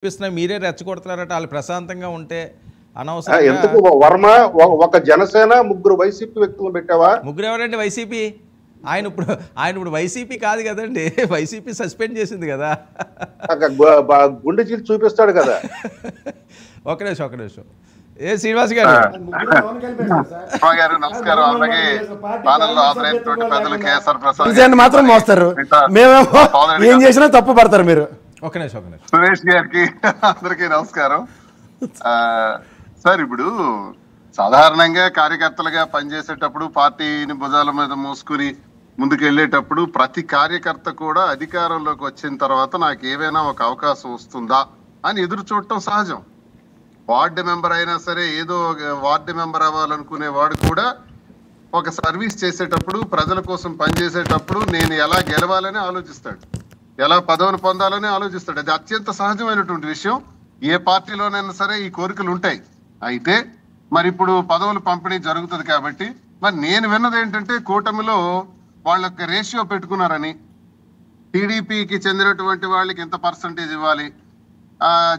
చూపిస్తున్నా మీరే రెచ్చగొడుతున్నారట వాళ్ళు ప్రశాంతంగా ఉంటే ఎందుకు వర్మ ఒక జనసేన ముగ్గురు వైసీపీ వ్యక్తులను పెట్టావా? ముగ్గురు ఎవరండి వైసీపీ? ఆయన ఇప్పుడు వైసీపీ కాదు కదండి, వైసీపీ సస్పెండ్ చేసింది కదా. గుండె చీల్చి చూపిస్తాడు కదా. ఒక నిమిషం ఏ శ్రీనివాస్ గారు నమస్కారం. అలాగే మాత్రం మోస్తారు, మేమేమో ఏం చేసినా తప్పు పడతారు మీరు. ఒక నిమిషం సురేష్ గారికి అందరికీ నమస్కారం. సార్, ఇప్పుడు సాధారణంగా కార్యకర్తలుగా పనిచేసేటప్పుడు పార్టీని భుజాల మీద మోసుకుని ముందుకు వెళ్ళేటప్పుడు ప్రతి కార్యకర్త కూడా అధికారంలోకి వచ్చిన తర్వాత నాకు ఏవైనా ఒక అవకాశం వస్తుందా అని ఎదురు చూడటం సహజం. వార్డు మెంబర్ అయినా సరే, ఏదో వార్డు మెంబర్ అవ్వాలనుకునే వాడు కూడా ఒక సర్వీస్ చేసేటప్పుడు, ప్రజల కోసం పనిచేసేటప్పుడు నేను ఎలా గెలవాలని ఆలోచిస్తాడు, ఎలా పదవిని పొందాలని ఆలోచిస్తాడు. అది అత్యంత సహజమైనటువంటి విషయం. ఏ పార్టీలోనైనా సరే ఈ కోరికలు ఉంటాయి. అయితే మరి ఇప్పుడు పదవులు పంపిణీ జరుగుతుంది కాబట్టి మరి నేను విన్నది ఏంటంటే కూటమిలో వాళ్ళకి రేషియో పెట్టుకున్నారని, టీడీపీకి చెందినటువంటి వాళ్ళకి ఎంత పర్సంటేజ్ ఇవ్వాలి,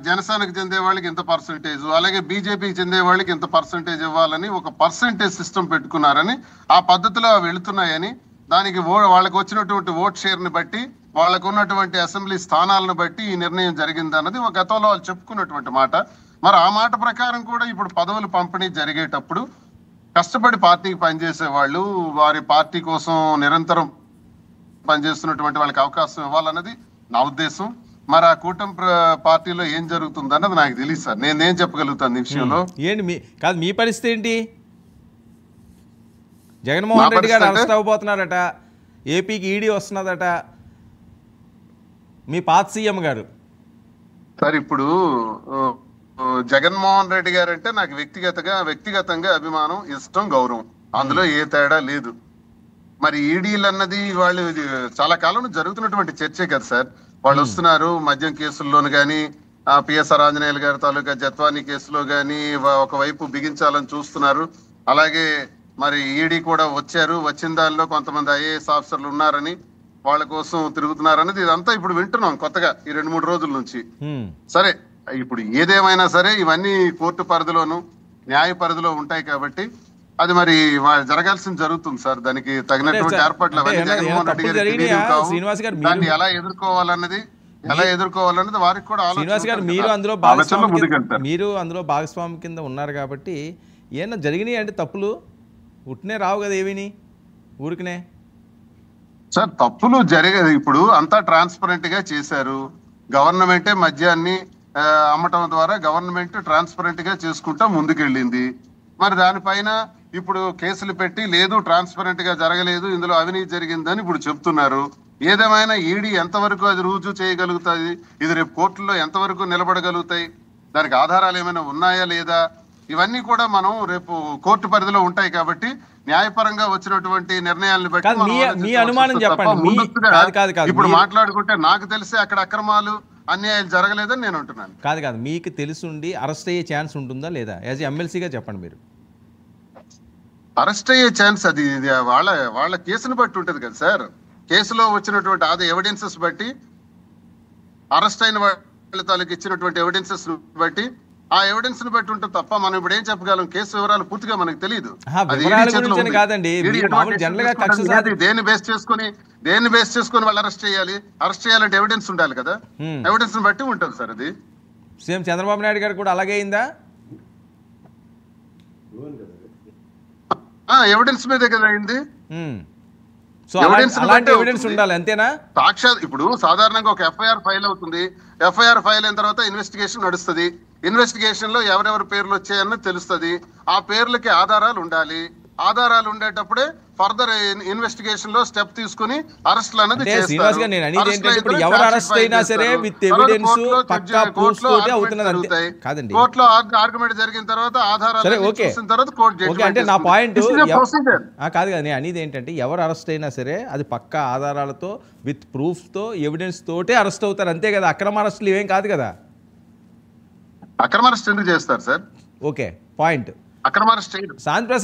జనసేనకు చెందే వాళ్ళకి ఎంత పర్సంటేజ్, అలాగే బీజేపీకి చెందే వాళ్ళకి ఎంత పర్సంటేజ్ ఇవ్వాలని ఒక పర్సంటేజ్ సిస్టమ్ పెట్టుకున్నారని, ఆ పద్ధతిలో వెళుతున్నాయని, దానికి వాళ్ళకు వచ్చినటువంటి ఓట్ షేర్ని బట్టి, వాళ్ళకు ఉన్నటువంటి అసెంబ్లీ స్థానాలను బట్టి ఈ నిర్ణయం జరిగింది అన్నది ఒక గతంలో వాళ్ళు చెప్పుకున్నటువంటి మాట. మరి ఆ మాట ప్రకారం కూడా ఇప్పుడు పదవులు పంపిణీ జరిగేటప్పుడు కష్టపడి పార్టీకి పనిచేసే వాళ్ళు, వారి పార్టీ కోసం నిరంతరం పనిచేస్తున్నటువంటి వాళ్ళకి అవకాశం ఇవ్వాలన్నది నా ఉద్దేశం. మరి ఆ కూటమి పార్టీలో ఏం జరుగుతుంది అన్నది నాకు తెలియదు సార్. నేనేం చెప్పగలుగుతాను ఈ విషయంలో. ఏంటి మీ పరిస్థితి ఏంటి? జగన్మోహన్ రెడ్డి గారు అరెస్ట్ అవ్వబోతున్నారట, ఏపీకి ఈడీ వస్తున్నదట, మీ పాత సీఎం గారు. సార్, ఇప్పుడు జగన్మోహన్ రెడ్డి గారు అంటే నాకు వ్యక్తిగతంగా అభిమానం, ఇష్టం, గౌరవం, అందులో ఏ తేడా లేదు. మరి ఈడీలు అన్నది వాళ్ళు చాలా కాలం జరుగుతున్నటువంటి చర్చే కదా సార్. వాళ్ళు వస్తున్నారు, మద్యం కేసుల్లోను కానీ, పిఎస్ఆర్ ఆంజనేయులు గారి తాలూకా జత్వానీ కేసులో కానీ ఒకవైపు బిగించాలని చూస్తున్నారు. అలాగే మరి ఈడీ కూడా వచ్చారు, వచ్చిన దానిలో కొంతమంది ఐఏఎస్ ఆఫీసర్లు ఉన్నారని వాళ్ళ కోసం తిరుగుతున్నారనేది ఇదంతా ఇప్పుడు వింటున్నాం కొత్తగా ఈ 2-3 రోజుల నుంచి. సరే, ఇప్పుడు ఏదేమైనా సరే ఇవన్నీ కోర్టు పరిధిలోను న్యాయ పరిధిలో ఉంటాయి కాబట్టి అది మరి జరగాల్సింది జరుగుతుంది సార్. దానికి తగినటువంటి ఏర్పాట్లు అవన్నీ జగన్మోహన్ రెడ్డి గారు దాన్ని ఎలా ఎదుర్కోవాలన్నది వారికి కూడా శ్రీనివాస్ గారు మీరు అందులో భాగస్వామి కింద ఉన్నారు కాబట్టి ఏమన్నా జరిగినాయి అంటే తప్పులు ఉట్నే రావు కదా ఏవిని ఊరికనే. సార్, తప్పులు జరిగేది ఇప్పుడు అంతా ట్రాన్స్పరెంట్ గా చేశారు. గవర్నమెంటే మద్యాన్ని అమ్మటం ద్వారా గవర్నమెంట్ ట్రాన్స్పరెంట్ గా చేసుకుంటా ముందుకెళ్ళింది. మరి దానిపైన ఇప్పుడు కేసులు పెట్టి లేదు ట్రాన్స్పరెంట్ గా జరగలేదు, ఇందులో అవినీతి జరిగిందని ఇప్పుడు చెప్తున్నారు. ఏదేమైనా ఈడీ ఎంతవరకు అది రుజువు చేయగలుగుతుంది, ఇది రేపు కోర్టులో ఎంతవరకు నిలబడగలుగుతాయి, దానికి ఆధారాలు ఏమైనా ఉన్నాయా లేదా, ఇవన్నీ కూడా మనం రేపు కోర్టు పరిధిలో ఉంటాయి కాబట్టి న్యాయపరంగా వచ్చినటువంటి నిర్ణయాలను బట్టి ఇప్పుడు మాట్లాడుకుంటే నాకు తెలిసి అక్కడ అక్రమాలు అన్యాయాలు జరగలేదని నేను అంటున్నాను. కాదు మీకు తెలుసుండి అరెస్ట్ అయ్యే ఛాన్స్ ఉంటుందా లేదా? యాజ్ ఎమ్మెల్సీగా చెప్పండి. మీరు అరెస్ట్ అయ్యే ఛాన్స్ అది వాళ్ళ కేసును బట్టి ఉంటది కదా సార్. కేసులో వచ్చినటువంటి అదే ఎవిడెన్సెస్ బట్టి, అరెస్ట్ అయిన వాళ్ళ తాలూకు ఇచ్చినటువంటి ఎవిడెన్సెస్ బట్టి, ఆ ఎవిడెన్స్ ని బట్టి ఉంటుంది తప్ప మనం ఇప్పుడు ఏం చెప్పగలం? కేసు వివరాలు పూర్తిగా మనకు తెలియదు. దేన్ని బేస్ చేసుకుని వాళ్ళు అరెస్ట్ చేయాలంటే ఎవిడెన్స్ ఉండాలి కదా. ఎవిడెన్స్ ని బట్టి ఉంటుంది సార్. అది సీఎం చంద్రబాబు నాయుడు గారు కూడా అలాగే అయిందా? ఎవిడెన్స్ మీదే కదా అయింది. ఉండాలి అంతేనా? సాక్షాత్ ఇప్పుడు సాధారణంగా ఒక ఎఫ్ఐఆర్ ఫైల్ అవుతుంది. ఎఫ్ఐఆర్ ఫైల్ అయిన తర్వాత ఇన్వెస్టిగేషన్ నడుస్తుంది. ఇన్వెస్టిగేషన్ లో ఎవరెవరి పేర్లు వచ్చాయన్నది తెలుస్తుంది. ఆ పేర్లకి ఆధారాలు ఉండాలి. ఆధారాలు ఉండేటప్పుడే ఫర్దర్ ఇన్వెస్టిగేషన్ లో స్టెప్ తీసుకుని అరెస్ట్లు అనేది చేస్తారు. కోర్టులో ఆర్గ్యుమెంట్ జరిగిన తర్వాత ఆధారాలు చూసిన తర్వాత కోర్టు అంటే నా పాయింట్ కాదు కదా, నేను అనేది ఏంటంటే ఎవరు అరెస్ట్ అయినా సరే అది పక్కా ఆధారాలతో విత్ ప్రూఫ్ తో ఎవిడెన్స్ తోటే అరెస్ట్ అవుతారు, అంతే కదా. అక్రమ అరెస్టులు ఏం కాదు కదా. అక్రమ అరెస్ట్ ఎందుకు చేస్తారు సార్? Okay, point. అక్రమ అరెస్ట్